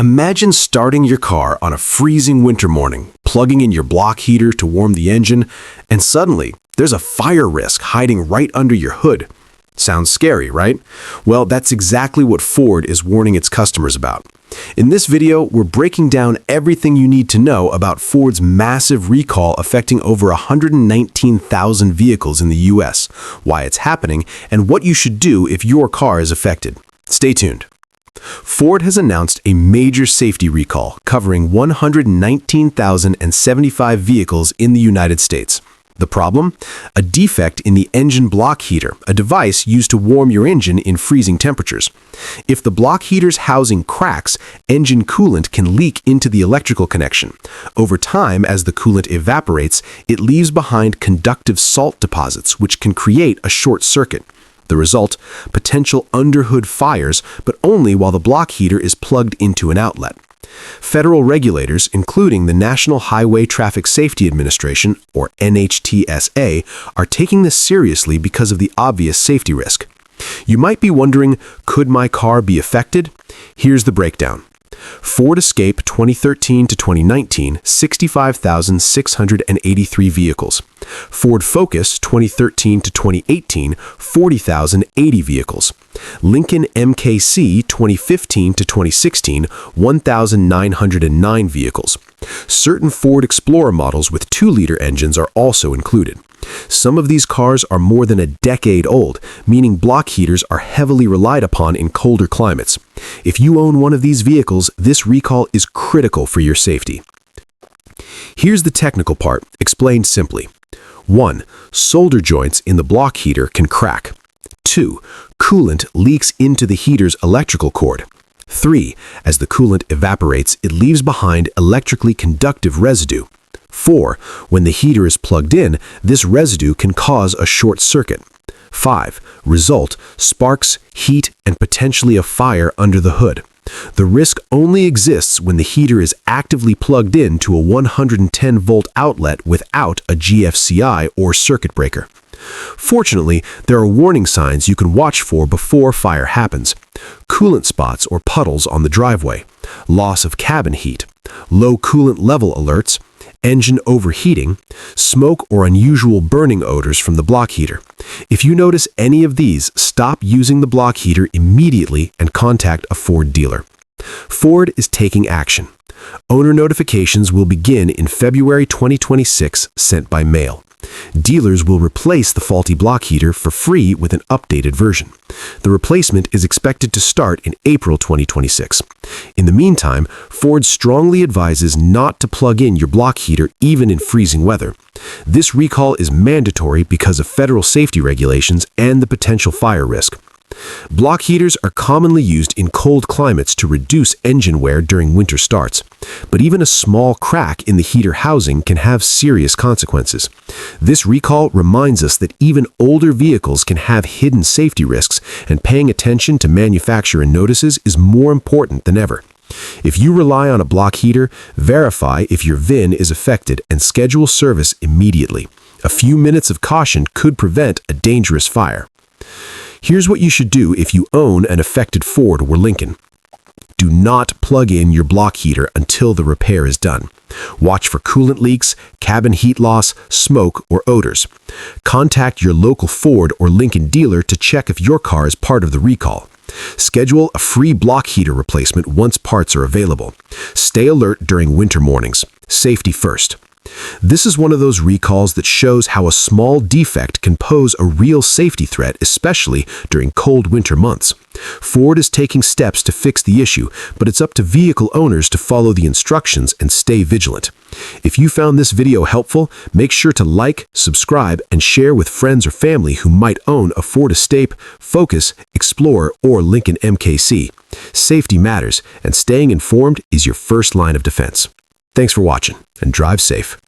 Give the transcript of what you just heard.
Imagine starting your car on a freezing winter morning, plugging in your block heater to warm the engine, and suddenly there's a fire risk hiding right under your hood. Sounds scary, right? Well, that's exactly what Ford is warning its customers about. In this video, we're breaking down everything you need to know about Ford's massive recall affecting over 119,000 vehicles in the US, why it's happening, and what you should do if your car is affected. Stay tuned. Ford has announced a major safety recall covering 119,075 vehicles in the United States. The problem? A defect in the engine block heater, a device used to warm your engine in freezing temperatures. If the block heater's housing cracks, engine coolant can leak into the electrical connection. Over time, as the coolant evaporates, it leaves behind conductive salt deposits, which can create a short circuit. The result? Potential underhood fires, but only while the block heater is plugged into an outlet. Federal regulators, including the National Highway Traffic Safety Administration, or NHTSA, are taking this seriously because of the obvious safety risk. You might be wondering, could my car be affected? Here's the breakdown. Ford Escape 2013 to 2019, 65,683 vehicles. Ford Focus 2013 to 2018, 40,080 vehicles. Lincoln MKC 2015 to 2016, 1,909 vehicles. Certain Ford Explorer models with 2-liter engines are also included. Some of these cars are more than a decade old, meaning block heaters are heavily relied upon in colder climates. If you own one of these vehicles, this recall is critical for your safety. Here's the technical part, explained simply. 1. Solder joints in the block heater can crack. 2. Coolant leaks into the heater's electrical cord. 3. As the coolant evaporates, it leaves behind electrically conductive residue. 4. When the heater is plugged in, this residue can cause a short circuit. 5. Result: sparks, heat, and potentially a fire under the hood. The risk only exists when the heater is actively plugged in to a 110-volt outlet without a GFCI or circuit breaker. Fortunately, there are warning signs you can watch for before fire happens. Coolant spots or puddles on the driveway, loss of cabin heat, low coolant level alerts, engine overheating, smoke or unusual burning odors from the block heater. If you notice any of these, stop using the block heater immediately and contact a Ford dealer. Ford is taking action. Owner notifications will begin in February 2026, sent by mail. Dealers will replace the faulty block heater for free with an updated version. The replacement is expected to start in April 2026. In the meantime, Ford strongly advises not to plug in your block heater even in freezing weather. This recall is mandatory because of federal safety regulations and the potential fire risk. Block heaters are commonly used in cold climates to reduce engine wear during winter starts. But even a small crack in the heater housing can have serious consequences. This recall reminds us that even older vehicles can have hidden safety risks, and paying attention to manufacturer notices is more important than ever. If you rely on a block heater, verify if your VIN is affected and schedule service immediately. A few minutes of caution could prevent a dangerous fire. Here's what you should do if you own an affected Ford or Lincoln. Do not plug in your block heater until the repair is done. Watch for coolant leaks, cabin heat loss, smoke, or odors. Contact your local Ford or Lincoln dealer to check if your car is part of the recall. Schedule a free block heater replacement once parts are available. Stay alert during winter mornings. Safety first. This is one of those recalls that shows how a small defect can pose a real safety threat, especially during cold winter months. Ford is taking steps to fix the issue, but it's up to vehicle owners to follow the instructions and stay vigilant. If you found this video helpful, make sure to like, subscribe, and share with friends or family who might own a Ford Escape, Focus, Explorer, or Lincoln MKC. Safety matters, and staying informed is your first line of defense. Thanks for watching, and drive safe.